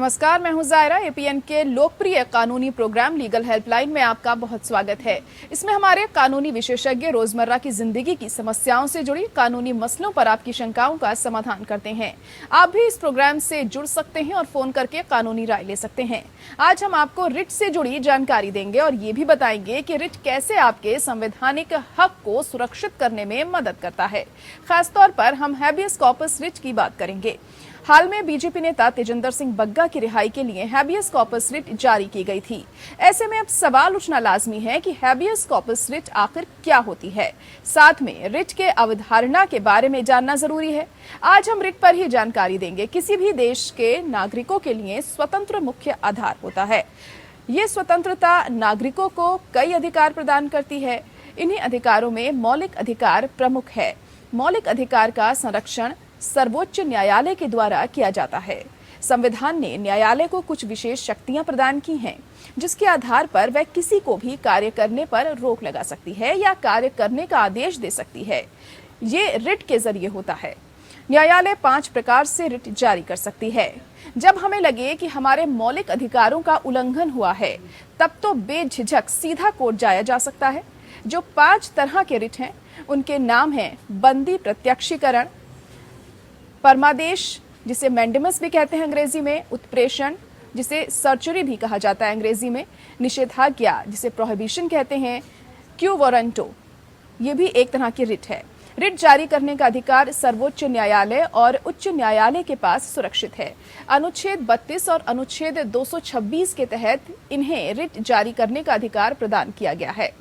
नमस्कार, मैं हूं जायरा। एपीएन के लोकप्रिय कानूनी प्रोग्राम लीगल हेल्पलाइन में आपका बहुत स्वागत है। इसमें हमारे कानूनी विशेषज्ञ रोजमर्रा की जिंदगी की समस्याओं से जुड़ी कानूनी मसलों पर आपकी शंकाओं का समाधान करते हैं। आप भी इस प्रोग्राम से जुड़ सकते हैं और फोन करके कानूनी राय ले सकते हैं। आज हम आपको रिट से जुड़ी जानकारी देंगे और ये भी बताएंगे कि रिट कैसे आपके संवैधानिक हक को सुरक्षित करने में मदद करता है। खासतौर पर हम हैबियस कॉर्पस रिट की बात करेंगे। हाल में बीजेपी नेता तेजिंदर सिंह बग्गा की रिहाई के लिए हैबियस कॉर्पस रिट जारी की गई थी। ऐसे में अब सवाल उठना लाजमी है कि हैबियस कॉर्पस रिट आखिर क्या होती है। साथ में रिट के अवधारणा के बारे में जानना जरूरी है। आज हम रिट पर ही जानकारी देंगे। किसी भी देश के नागरिकों के लिए स्वतंत्र मुख्य आधार होता है। ये स्वतंत्रता नागरिकों को कई अधिकार प्रदान करती है। इन्हीं अधिकारों में मौलिक अधिकार प्रमुख है। मौलिक अधिकार का संरक्षण सर्वोच्च न्यायालय के द्वारा किया जाता है। संविधान ने न्यायालय को कुछ विशेष शक्तियां प्रदान की हैं, जिसके आधार पर वह किसी को भी कार्य करने पर रोक लगा सकती है या कार्य करने का आदेश दे सकती है। ये रिट के जरिए होता है। न्यायालय 5 प्रकार से रिट जारी कर सकती है। जब हमें लगे कि हमारे मौलिक अधिकारों का उल्लंघन हुआ है, तब तो बेझिझक सीधा कोर्ट जाया जा सकता है। जो 5 तरह के रिट हैं, उनके नाम हैं बंदी प्रत्यक्षीकरण, परमादेश जिसे मैंडेमस भी कहते हैं अंग्रेजी में, उत्प्रेषण जिसे सर्जरी भी कहा जाता है अंग्रेजी में, निषेधाज्ञा जिसे प्रोहिबिशन कहते हैं, क्यू वारंटो ये भी एक तरह की रिट है। रिट जारी करने का अधिकार सर्वोच्च न्यायालय और उच्च न्यायालय के पास सुरक्षित है। अनुच्छेद 32 और अनुच्छेद 226 के तहत इन्हें रिट जारी करने का अधिकार प्रदान किया गया है।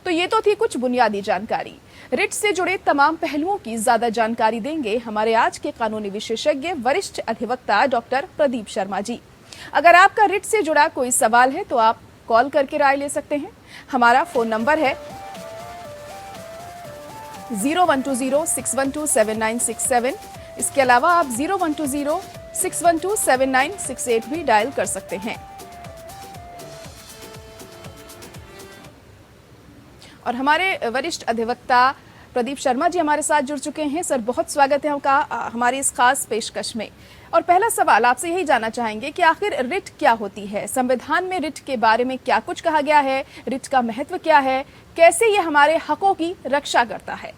तो ये तो थी कुछ बुनियादी जानकारी। रिट से जुड़े तमाम पहलुओं की ज्यादा जानकारी देंगे हमारे आज के कानूनी विशेषज्ञ वरिष्ठ अधिवक्ता डॉक्टर प्रदीप शर्मा जी। अगर आपका रिट से जुड़ा कोई सवाल है तो आप कॉल करके राय ले सकते हैं। हमारा फोन नंबर है 0120-612-7967। इसके अलावा आप 0120-612-7968 भी डायल कर सकते हैं। और हमारे वरिष्ठ अधिवक्ता प्रदीप शर्मा जी हमारे साथ जुड़ चुके हैं। सर, बहुत स्वागत है आपका हमारी इस खास पेशकश में। और पहला सवाल आपसे यही जानना चाहेंगे कि आखिर रिट क्या होती है। संविधान में रिट के बारे में क्या कुछ कहा गया है, रिट का महत्व क्या है, कैसे ये हमारे हकों की रक्षा करता है।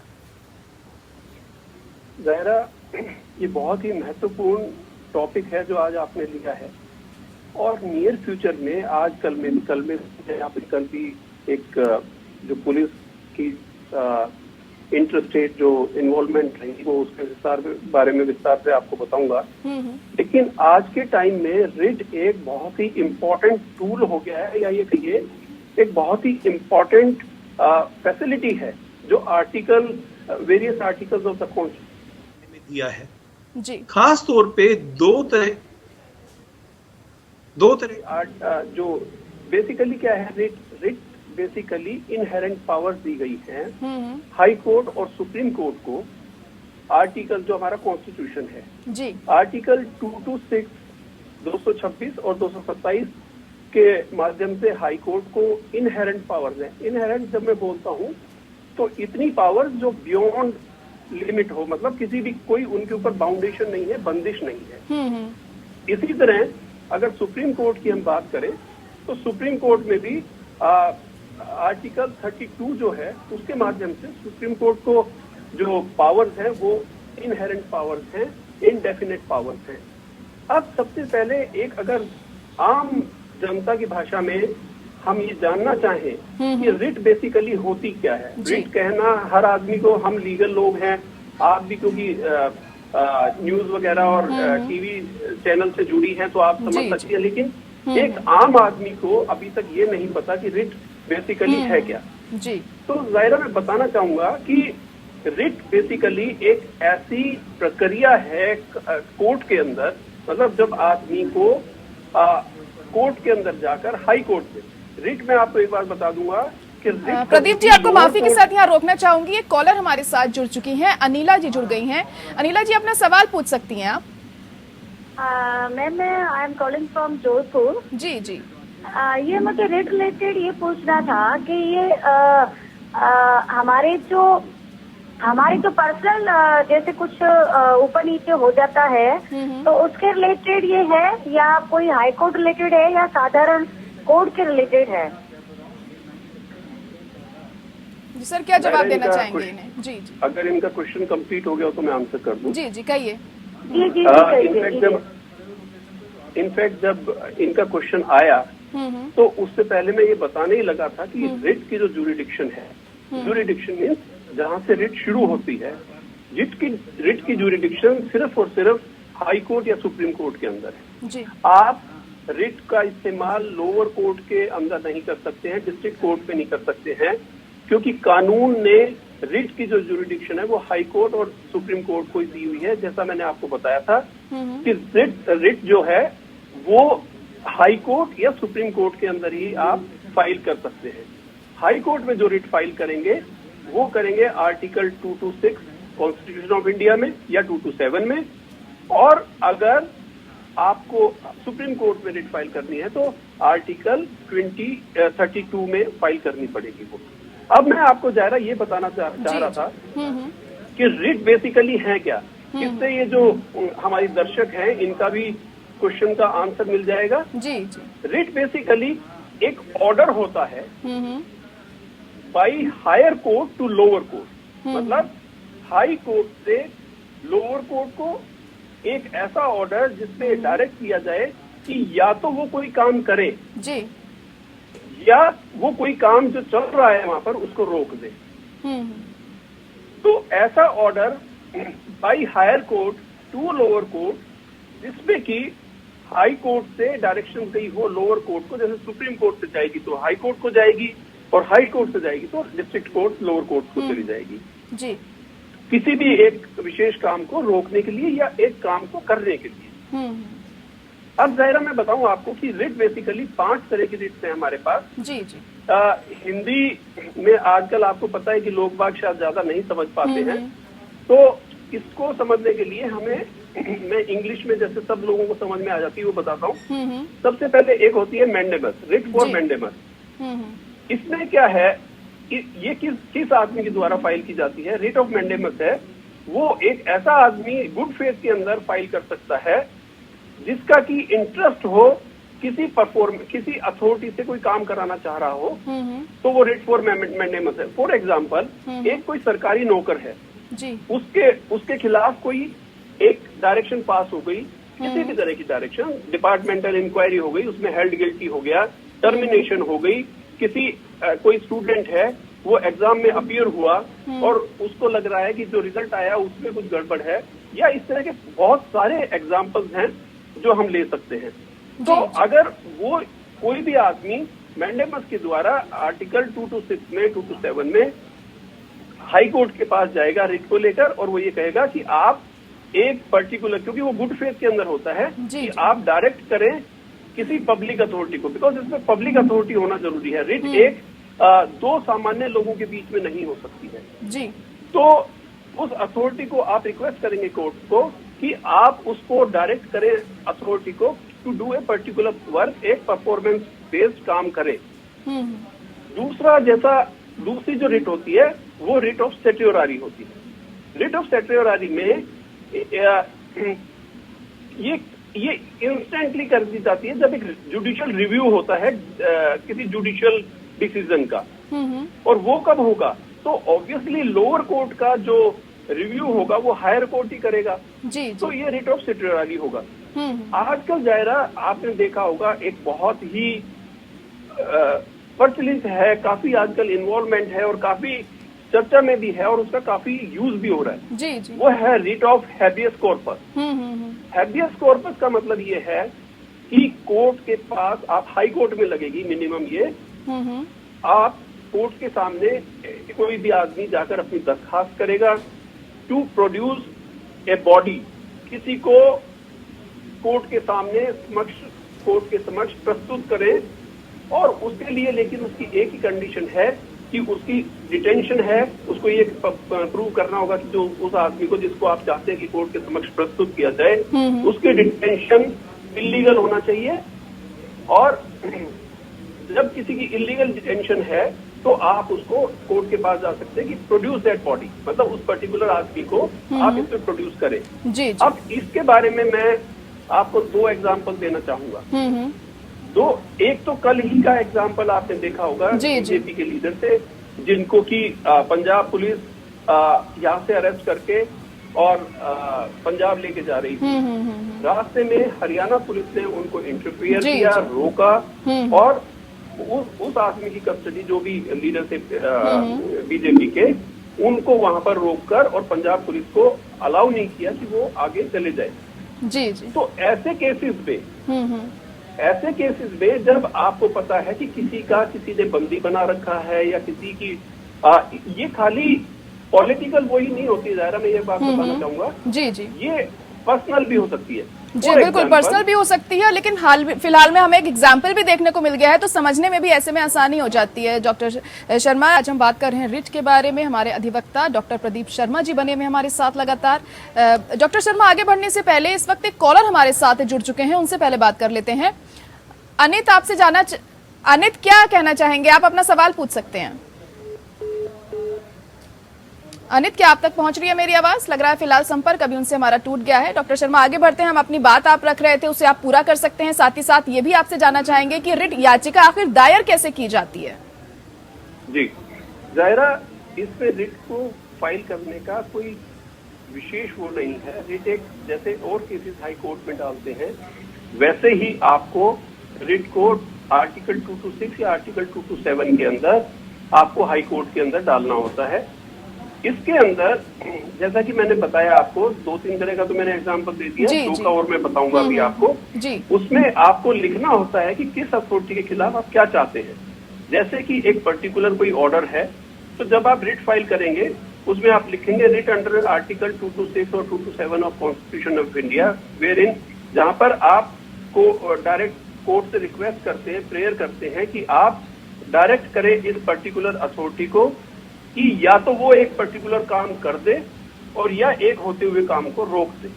ज़ाहिरा, ये बहुत ही महत्वपूर्ण टॉपिक है जो आज आपने लिया है और नियर फ्यूचर में आज कल में यहाँ पे कल भी एक जो पुलिस की इंटरस्टेट जो इन्वॉल्वमेंट रही वो उसके बारे में विस्तार से आपको बताऊंगा। लेकिन आज के टाइम में रिट एक बहुत ही इम्पोर्टेंट टूल हो गया है, या ये कहिए एक बहुत ही इम्पोर्टेंट फैसिलिटी है जो various articles of the constitution में दिया है जी। खास तौर पे दो तरह जो बेसिकली क्या है, रिट बेसिकली इनहेरेंट पावर्स दी गई हैं हाई कोर्ट और सुप्रीम कोर्ट को। आर्टिकल जो हमारा कॉन्स्टिट्यूशन है जी, आर्टिकल 226, 226 और 227 के माध्यम से हाई कोर्ट को इनहेरेंट पावर्स हैं। इनहेरेंट जब मैं बोलता हूं तो इतनी पावर्स जो बियॉन्ड लिमिट हो, मतलब किसी भी कोई उनके ऊपर बाउंडेशन नहीं है, बंदिश नहीं है। इसी तरह अगर सुप्रीम कोर्ट की हम बात करें तो सुप्रीम कोर्ट में भी आर्टिकल 32 जो है उसके माध्यम से सुप्रीम कोर्ट को जो पावर्स हैं वो इनहेरेंट पावर्स हैं, इनडेफिनेट पावर्स हैं। अब सबसे पहले एक अगर आम जनता की भाषा में हम ये जानना चाहें कि रिट बेसिकली होती क्या है। रिट कहना हर आदमी को, हम लीगल लोग हैं, आप भी क्योंकि न्यूज वगैरह और टीवी चैनल से जुड़ी हैं तो आप समझ सकती है, लेकिन एक आम आदमी को अभी तक ये नहीं पता कि रिट बेसिकली है क्या जी। तो ज़ाहिरा मैं बताना चाहूंगा कि रिट बेसिकली एक ऐसी प्रक्रिया है कोर्ट के अंदर, मतलब जब आदमी को कोर्ट के अंदर जाकर हाई कोर्ट से रिट, मैं आपको एक बार बता दूंगा कि प्रदीप जी, आपको माफी के साथ यहाँ रोकना चाहूंगी। एक कॉलर हमारे साथ जुड़ चुकी हैं, अनिला जी जुड़ गई हैं। अनिला जी, अपना सवाल पूछ सकती हैं आप। Ma'am, I am calling from Jodhpur. जी जी। ये मुझे रिट रिलेटेड ये पूछना था कि ये हमारे जो हमारी तो पर्सनल जैसे कुछ ऊपर नीचे हो जाता है, तो उसके रिलेटेड ये है या कोई हाई कोर्ट रिलेटेड है या साधारण कोर्ट के रिलेटेड है? जी सर, क्या जवाब मैंने देना इनका चाहेंगे कुछ- इन्हें? जी जी अगर इनका क्वेश्चन कंप्लीट हो गया हो तो मैं आंसर कर दूं। जी जी कहिए। जी जी जी इनफैक्ट जब इनका क्वेश्चन आया तो उससे पहले मैं ये बताने ही लगा था कि रिट की जो ज्यूरिडिक्शन है, ज्यूरिडिक्शन मीन्स जहां से रिट शुरू होती है, रिट की ज्यूरिडिक्शन सिर्फ और सिर्फ हाई कोर्ट या सुप्रीम कोर्ट के अंदर है। जी आप रिट का इस्तेमाल लोअर कोर्ट के अंदर नहीं कर सकते हैं, डिस्ट्रिक्ट कोर्ट में नहीं कर सकते हैं, क्योंकि कानून ने रिट की जो ज्यूरिडिक्शन है वो हाई कोर्ट और सुप्रीम कोर्ट को ही दी हुई है। जैसा मैंने आपको बताया था कि रिट जो है वो हाई कोर्ट या सुप्रीम कोर्ट के अंदर ही आप फाइल कर सकते हैं। हाई कोर्ट में जो रिट फाइल करेंगे वो करेंगे आर्टिकल 226 कॉन्स्टिट्यूशन ऑफ इंडिया में या 227 में, और अगर आपको सुप्रीम कोर्ट में रिट फाइल करनी है तो आर्टिकल 32 में फाइल करनी पड़ेगी वो। अब मैं आपको जायरा ये बताना चाह रहा था कि रिट बेसिकली है क्या, इससे ये जो हमारी दर्शक हैं इनका भी क्वेश्चन का आंसर मिल जाएगा। जी जी रिट बेसिकली एक ऑर्डर होता है by higher court to lower court, मतलब हाई कोर्ट से लोअर कोर्ट को एक ऐसा ऑर्डर जिससे डायरेक्ट किया जाए कि या तो वो कोई काम करे जी या वो कोई काम जो चल रहा है वहां पर उसको रोक दे। तो ऐसा order by higher court to lower court जिसमें कि हाई कोर्ट से डायरेक्शन गई हो लोअर कोर्ट को, जैसे सुप्रीम कोर्ट से जाएगी तो हाई कोर्ट को जाएगी और हाई कोर्ट से जाएगी तो डिस्ट्रिक्ट कोर्ट लोअर कोर्ट को चली जाएगी, जी किसी भी एक विशेष काम को रोकने के लिए या एक काम को करने के लिए। अब जाहिरा मैं बताऊं आपको कि रिट बेसिकली 5 तरह की रिट्स हैं हमारे पास। जी जी हिंदी में आजकल आपको पता है कि लोग बाग शायद ज्यादा नहीं समझ पाते हैं, तो इसको समझने के लिए हमें मैं इंग्लिश में जैसे सब लोगों को समझ में आ जाती है वो बताता हूँ। सबसे पहले एक होती है मैंडेमस, रिट फॉर जी। मैंडेमस। इसमें क्या है, ये किस आदमी के द्वारा फाइल की जाती है? रिट ऑफ मैंडेमस है वो एक ऐसा आदमी गुड फेथ के अंदर फाइल कर सकता है जिसका की इंटरेस्ट हो किसी अथॉरिटी से कोई काम कराना चाह रहा हो, तो वो रिट फॉर मैंडेमस है। फॉर एग्जाम्पल एक कोई सरकारी नौकर है, जी उसके खिलाफ कोई एक डायरेक्शन पास हो गई, किसी भी तरह की डायरेक्शन, डिपार्टमेंटल इंक्वायरी हो गई, उसमें हेल्ड गिल्टी हो गया, टर्मिनेशन हो गई, कोई स्टूडेंट है वो एग्जाम में अपीयर हुआ और उसको लग रहा है कि जो रिजल्ट आया उसमें कुछ गड़बड़ है, या इस तरह के बहुत सारे एग्जाम्पल्स हैं जो हम ले सकते हैं। तो अगर वो कोई भी आदमी मैंडेमस के द्वारा आर्टिकल 226 में 227 में हाई कोर्ट के पास जाएगा रिट को लेकर, और वो ये कहेगा कि आप एक पर्टिकुलर, क्योंकि वो गुड फेथ के अंदर होता है कि आप डायरेक्ट करें किसी पब्लिक अथॉरिटी को, बिकॉज इसमें पब्लिक अथॉरिटी होना जरूरी है। रिट एक दो सामान्य लोगों के बीच में नहीं हो सकती है जी। तो उस अथॉरिटी को आप रिक्वेस्ट करेंगे कोर्ट को कि आप उसको डायरेक्ट करें अथॉरिटी को to do a particular work, एक परफॉर्मेंस बेस्ड काम करे। दूसरी जो रिट होती है वो रिट ऑफ सेट्योरारी होती है। रिट ऑफ सेट्योरारी में ये इंस्टेंटली कर दी जाती है जब एक जुडिशियल रिव्यू होता है किसी जुडिशियल डिसीजन का, और वो कब होगा? तो ऑब्वियसली लोअर कोर्ट का जो रिव्यू होगा वो हायर कोर्ट ही करेगा, जी तो ये रिट ऑफ सेट्योरारी होगा। आजकल जायरा आपने देखा होगा एक बहुत ही प्रचलित है, काफी आजकल इन्वॉल्वमेंट है और काफी चर्चा में भी है और उसका काफी यूज भी हो रहा है। जी जी वो है writ of habeas corpus. Habeas corpus का मतलब ये है कि कोर्ट के पास, आप हाई कोर्ट में लगेगी मिनिमम ये, आप कोर्ट के सामने कोई भी आदमी जाकर अपनी दरखास्त करेगा टू प्रोड्यूस ए बॉडी, किसी को कोर्ट के समक्ष प्रस्तुत करें, और उसके लिए लेकिन उसकी एक ही कंडीशन है कि उसकी डिटेंशन है, उसको ये प्रूव करना होगा कि जो उस आदमी को जिसको आप चाहते हैं कि कोर्ट के समक्ष प्रस्तुत किया जाए उसकी डिटेंशन इलीगल होना चाहिए। और जब किसी की इलीगल डिटेंशन है तो आप उसको कोर्ट के पास जा सकते हैं कि प्रोड्यूस दैट बॉडी, मतलब उस पर्टिकुलर आदमी को आप इसमें प्रोड्यूस करें। जी। अब इसके बारे में मैं आपको 2 एग्जाम्पल देना चाहूंगा। एक तो कल ही का एग्जाम्पल आपने देखा होगा, बीजेपी के लीडर थे जिनको कि पंजाब पुलिस यहाँ से अरेस्ट करके और पंजाब लेके जा रही थी। रास्ते में हरियाणा पुलिस ने उनको इंटरफियर किया, रोका और उस आदमी की कस्टडी, जो भी लीडर थे बीजेपी के, उनको वहां पर रोककर और पंजाब पुलिस को अलाउ नहीं किया कि वो आगे चले जाए। जी। तो ऐसे केसेस में जब आपको पता है कि किसी ने बंदी बना रखा है या किसी की ये खाली पॉलिटिकल वो ही नहीं होती, ज़ाहिरा मैं ये बात बताना चाहूंगा। जी। ये पर्सनल भी हो सकती है। जी बिल्कुल, पर्सनल भी हो सकती है, लेकिन फिलहाल में हमें एक एग्जाम्पल भी देखने को मिल गया है, तो समझने में भी ऐसे में आसानी हो जाती है। डॉक्टर शर्मा, आज हम बात कर रहे हैं रिट के बारे में। हमारे अधिवक्ता डॉक्टर प्रदीप शर्मा जी बने हुए हमारे साथ लगातार। डॉक्टर शर्मा, आगे बढ़ने से पहले इस वक्त एक कॉलर हमारे साथ जुड़ चुके हैं, उनसे पहले बात कर लेते हैं। अनित, आपसे अनित क्या कहना चाहेंगे? आप अपना सवाल पूछ सकते हैं। अनित, क्या आप तक पहुंच रही है मेरी आवाज? लग रहा है फिलहाल संपर्क अभी उनसे हमारा टूट गया है। डॉक्टर शर्मा, आगे बढ़ते हैं। हम अपनी बात आप रख रहे थे उसे आप पूरा कर सकते हैं। साथ ही साथ ये भी आपसे जानना चाहेंगे कि रिट याचिका आखिर दायर कैसे की जाती है? जी ज़ाहिरा, इसमें रिट को फाइल करने का कोई विशेष वो नहीं है। रिट एक जैसे और केसेस हाई कोर्ट में डालते हैं वैसे ही आपको रिट को आर्टिकल 226 या आर्टिकल 227 के अंदर आपको हाई कोर्ट के अंदर डालना होता है। इसके अंदर जैसा कि मैंने बताया आपको 2-3 तरह का तो मैंने एग्जांपल दे दिया, 2 का और मैं बताऊंगा अभी आपको। उसमें आपको लिखना होता है कि किस अथॉरिटी के खिलाफ आप क्या चाहते हैं। जैसे कि एक पर्टिकुलर कोई ऑर्डर है, तो जब आप रिट फाइल करेंगे उसमें आप लिखेंगे रिट अंडर आर्टिकल 226 और 227 of constitution of India, where in, जहां पर आपको डायरेक्ट कोर्ट से रिक्वेस्ट करते हैं, प्रेयर करते हैं कि आप डायरेक्ट करें इस पर्टिकुलर अथॉरिटी को कि या तो वो एक पर्टिकुलर काम कर दे और या एक होते हुए काम को रोक दे।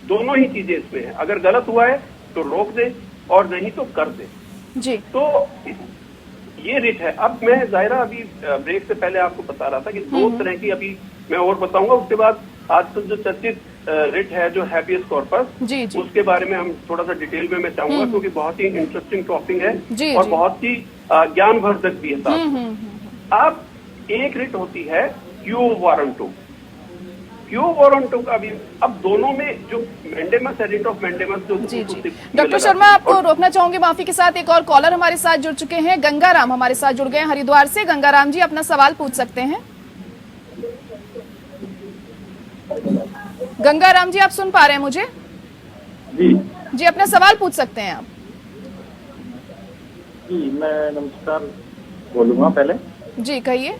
दोनों ही चीजें इसमें है। अगर गलत हुआ है तो रोक दे और नहीं तो कर दे। जी। तो ये रिट है। अब मैं ज़ाहिरा अभी ब्रेक से पहले आपको बता रहा था कि 2 तरह की अभी मैं और बताऊंगा। उसके बाद आज तो जो चर्चित रिट है जो हैबियस कॉर्पस, उसके बारे में हम थोड़ा सा डिटेल में मैं चाहूंगा, क्योंकि बहुत ही इंटरेस्टिंग टॉपिक है और बहुत ही ज्ञानवर्धक भी है साथ। अब एक रिट होती है क्यू वारंटो। क्यू वारंटो का भी अब दोनों में जो मैंडेमस है, रिट ऑफ मैंडेमस जो डॉक्टर शर्मा, आपको रोकना चाहूंगी माफी के साथ। एक और कॉलर हमारे साथ जुड़ चुके हैं, गंगाराम हमारे साथ जुड़ गए हैं हरिद्वार से। गंगाराम जी, अपना सवाल पूछ सकते हैं। गंगाराम जी, आप सुन पा रहे हैं मुझे? जी, अपना सवाल पूछ सकते हैं आप। जी, मैं नमस्कार बोलूंगा पहले। जी कहिए।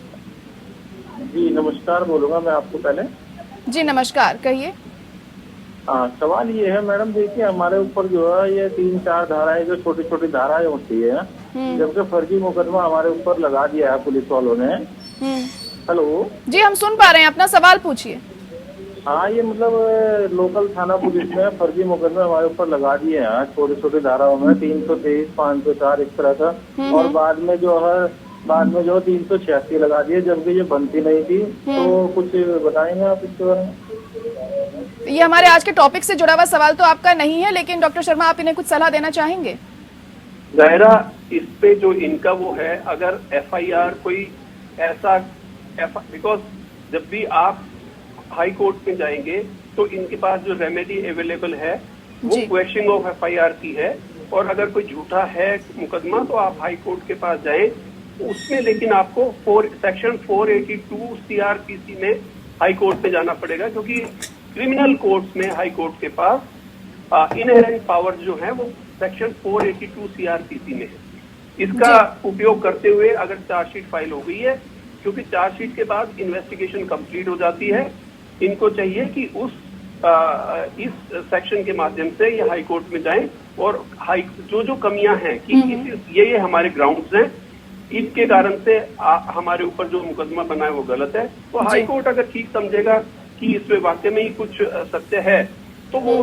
जी नमस्कार बोलूंगा मैं आपको पहले। जी नमस्कार, कहिए। सवाल ये है मैडम, देखिए हमारे ऊपर जो है ये 3-4 धाराएं, जो छोटी छोटी धाराएं होती है, जबकि फर्जी मुकदमा हमारे ऊपर लगा दिया है पुलिस वालों ने। हेलो जी, हम सुन पा रहे हैं, अपना सवाल पूछिए। हाँ, ये मतलब लोकल थाना पुलिस ने फर्जी मुकदमे हमारे ऊपर लगा दिए हैं छोटी छोटी धाराओं में, 323, 504 इस तरह का, और बाद में जो 386 लगा दिए, जबकि ये बनती नहीं थी। तो कुछ बताएंगे आप इसके बारे में? ये हमारे आज के टॉपिक से जुड़ा हुआ सवाल तो आपका नहीं है, लेकिन डॉक्टर शर्मा आप इन्हें कुछ सलाह देना चाहेंगे? ज़ाहिरा, इस पे जो इनका वो है, अगर FIR कोई ऐसा बिकॉज जब भी आप हाई कोर्ट में जाएंगे तो इनके पास जो रेमेडी अवेलेबल है वो क्वेश्चनिंग ऑफ FIR की है, और अगर कोई झूठा है मुकदमा तो आप हाई कोर्ट के पास जाएं उसमें, लेकिन आपको सेक्शन 482 CRPC में हाई कोर्ट में जाना पड़ेगा, क्योंकि क्रिमिनल कोर्ट्स में हाई कोर्ट के पास इनहेरेंट पावर जो है वो सेक्शन 482 CRPC में है। इसका उपयोग करते हुए अगर चार्जशीट फाइल हो गई है, क्योंकि चार्जशीट के बाद इन्वेस्टिगेशन कंप्लीट हो जाती है, इनको चाहिए कि इस सेक्शन के माध्यम से ये हाई कोर्ट में जाएं और जो कमियां हैं कि ये हमारे ग्राउंड्स हैं, इसके कारण से हमारे ऊपर जो मुकदमा बना है वो गलत है। तो हाई कोर्ट अगर ठीक समझेगा कि इसमें वाकई में ही कुछ सत्य है तो वो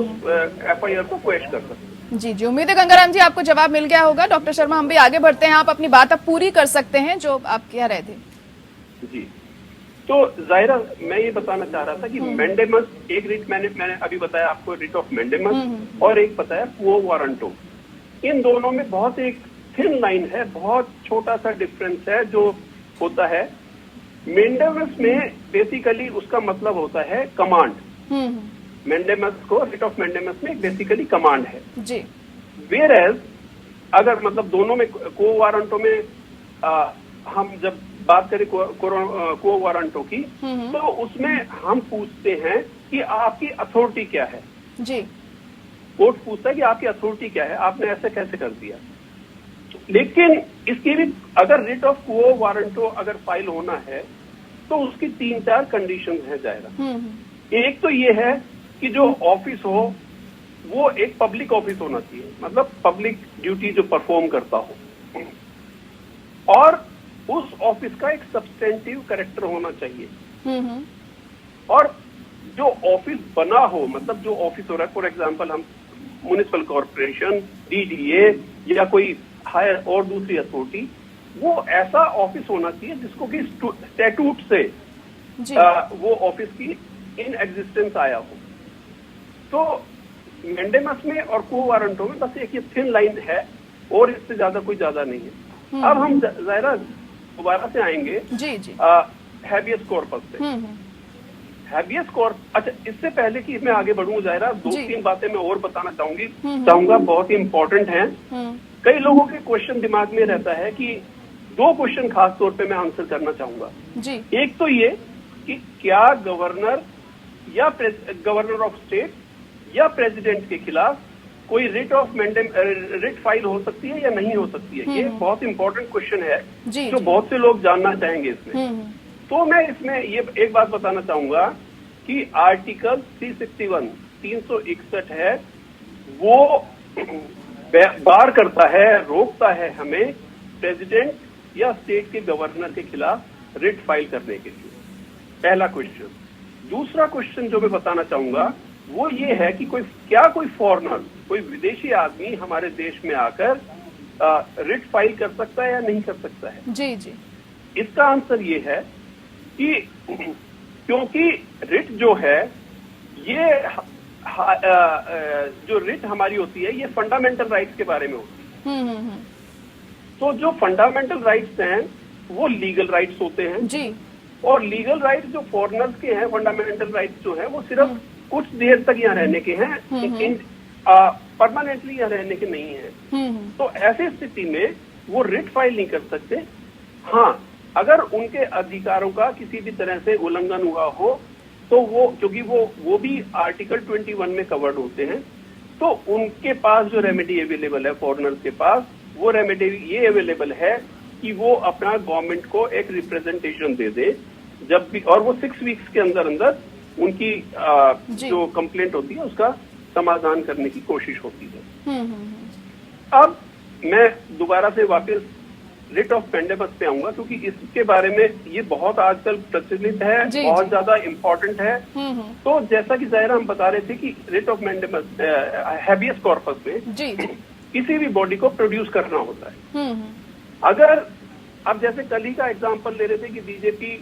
FIR को क्वेश्चन कर सकते हैं। जी जी, उम्मीद है गंगाराम जी आपको जवाब मिल गया होगा। डॉक्टर शर्मा, हम भी आगे बढ़ते हैं, आप अपनी बात अब पूरी कर सकते हैं जो आप कह रहे थे। जी, तो जाहिरा मैं ये बताना चाह रहा था कि मैंडेमस एक रिट, मैंने अभी बताया आपको, रिट ऑफ मैंडेमस, और एक बताया क्वो वारंटो। इन दोनों में बहुत एक थिन लाइन है, बहुत छोटा सा डिफरेंस है जो होता है। मैंडेमस में बेसिकली उसका मतलब होता है कमांड। मैंडेमस को, रिट ऑफ मैंडेमस में बेसिकली कमांड है जी। वेयर एज अगर मतलब दोनों में, क्वो वारंटो में हम जब बात करें क्वो वारंटो की, तो उसमें हम पूछते हैं कि आपकी अथॉरिटी क्या है। जी, कोर्ट पूछता है कि आपकी अथॉरिटी क्या है, आपने ऐसे कैसे कर दिया। लेकिन इसकी भी अगर रिट ऑफ क्वो वारंटो अगर फाइल होना है तो उसकी 3-4 कंडीशंस है जाएगा। एक तो ये है कि जो ऑफिस हो वो एक पब्लिक ऑफिस होना चाहिए, मतलब पब्लिक ड्यूटी जो परफॉर्म करता हो, और उस ऑफिस का एक सब्सटेंटिव कैरेक्टर होना चाहिए। और जो ऑफिस बना हो, मतलब जो ऑफिस हो रहा है, फॉर एग्जांपल हम म्युनिसिपल कॉर्पोरेशन, डीडीए या कोई हायर और दूसरी अथॉरिटी, वो ऐसा ऑफिस होना चाहिए जिसको कि स्टैट्यूट से वो ऑफिस की इन एग्जिस्टेंस आया हो। तो मैंडेमस में और क्वो वारंटो में बस एक ये थिन लाइन है और इससे ज्यादा कोई ज्यादा नहीं है। अब हम जाहिरा दोबारा से आएंगे जी जी, हैबियस कॉर्पस से। हैबियस कॉर्पस, अच्छा इससे पहले कि मैं आगे बढ़ूं जाहिरा, 2-3 बातें मैं और बताना चाहूंगा, बहुत ही इंपॉर्टेंट हैं। कई लोगों के क्वेश्चन दिमाग में रहता है कि 2 क्वेश्चन खास तौर पे मैं आंसर करना चाहूंगा जी। एक तो ये कि क्या गवर्नर या गवर्नर ऑफ स्टेट या प्रेसिडेंट के खिलाफ कोई रिट ऑफ रिट फाइल हो सकती है या नहीं हो सकती है। ये बहुत इंपॉर्टेंट क्वेश्चन है जो बहुत से लोग जानना चाहेंगे इसमें। तो मैं इसमें ये एक बात बताना चाहूंगा कि आर्टिकल 361 है, वो बार करता है, रोकता है हमें प्रेसिडेंट या स्टेट के गवर्नर के खिलाफ रिट फाइल करने के लिए। पहला क्वेश्चन। दूसरा क्वेश्चन जो मैं बताना चाहूंगा वो ये है कि कोई फॉरेनर, कोई विदेशी आदमी हमारे देश में आकर रिट फाइल कर सकता है या नहीं कर सकता है। जी जी, इसका आंसर ये है कि क्योंकि रिट जो है ये जो रिट हमारी होती है ये फंडामेंटल राइट्स के बारे में होती है। तो जो फंडामेंटल राइट्स हैं वो लीगल राइट्स होते हैं जी, और लीगल राइट्स जो फॉरेनर्स के हैं, फंडामेंटल राइट्स जो है वो सिर्फ कुछ देर तक यहाँ रहने के हैं, परमानेंटली यहाँ रहने के नहीं है। तो ऐसी स्थिति में वो रिट फाइल नहीं कर सकते। हाँ, अगर उनके अधिकारों का किसी भी तरह से उल्लंघन हुआ हो तो वो, क्योंकि वो भी आर्टिकल 21 में कवर्ड होते हैं, तो उनके पास जो रेमेडी अवेलेबल है फॉरेनर्स के पास, वो रेमेडी ये अवेलेबल है कि वो अपना गवर्नमेंट को एक रिप्रेजेंटेशन दे दे जब भी, और वो 6 वीक्स के अंदर अंदर उनकी जो कंप्लेंट होती है उसका समाधान करने की कोशिश होती है। अब मैं दोबारा से वापस रिट ऑफ मैंडेमस पे आऊंगा क्योंकि इसके बारे में ये बहुत आजकल प्रचलित है, बहुत ज्यादा इम्पोर्टेंट है। तो जैसा कि जाहिर हम बता रहे थे कि writ of mandamus habeas corpus में किसी भी बॉडी को प्रोड्यूस करना होता है। अगर अब जैसे कल ही का एग्जांपल ले रहे थे कि बीजेपी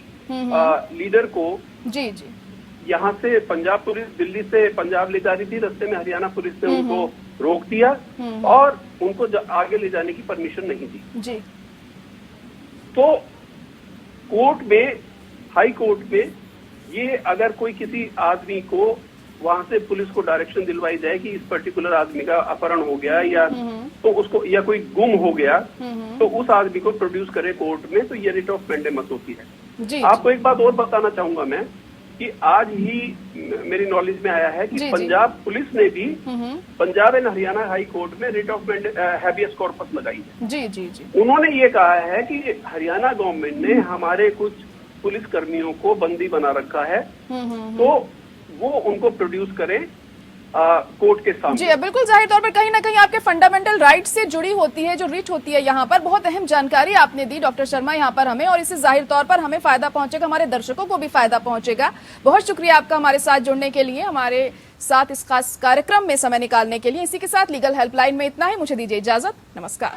लीडर को जी जी यहाँ से पंजाब पुलिस दिल्ली से पंजाब ले जा रही थी, रास्ते में हरियाणा पुलिस ने उनको रोक दिया और उनको आगे ले जाने की परमिशन नहीं दी जी। तो कोर्ट में, हाई कोर्ट में ये अगर कोई किसी आदमी को वहां से पुलिस को डायरेक्शन दिलवाई जाए कि इस पर्टिकुलर आदमी का अपहरण हो गया या तो उसको, या कोई गुम हो गया तो उस आदमी को प्रोड्यूस करे कोर्ट में, तो ये रिट ऑफ मैंडेमस होती है। आपको एक बात और बताना चाहूंगा मैं कि आज ही मेरी नॉलेज में आया है कि पंजाब पुलिस ने भी Punjab and Haryana high court में रिट ऑफ हैबियस कॉर्पस लगाई है। जी जी जी। उन्होंने ये कहा है कि हरियाणा गवर्नमेंट ने हमारे कुछ पुलिस कर्मियों को बंदी बना रखा है, तो वो उनको प्रोड्यूस करें कोर्ट के सामने। जी बिल्कुल, जाहिर तौर पर कहीं ना कहीं आपके फंडामेंटल राइट से जुड़ी होती है जो रिट होती है। यहाँ पर बहुत अहम जानकारी आपने दी डॉक्टर शर्मा यहाँ पर हमें, और इससे जाहिर तौर पर हमें फायदा पहुंचेगा, हमारे दर्शकों को भी फायदा पहुंचेगा। बहुत शुक्रिया आपका हमारे साथ जुड़ने के लिए, हमारे साथ इस खास कार्यक्रम में समय निकालने के लिए। इसी के साथ लीगल हेल्पलाइन में इतना ही, मुझे दीजिए इजाजत, नमस्कार।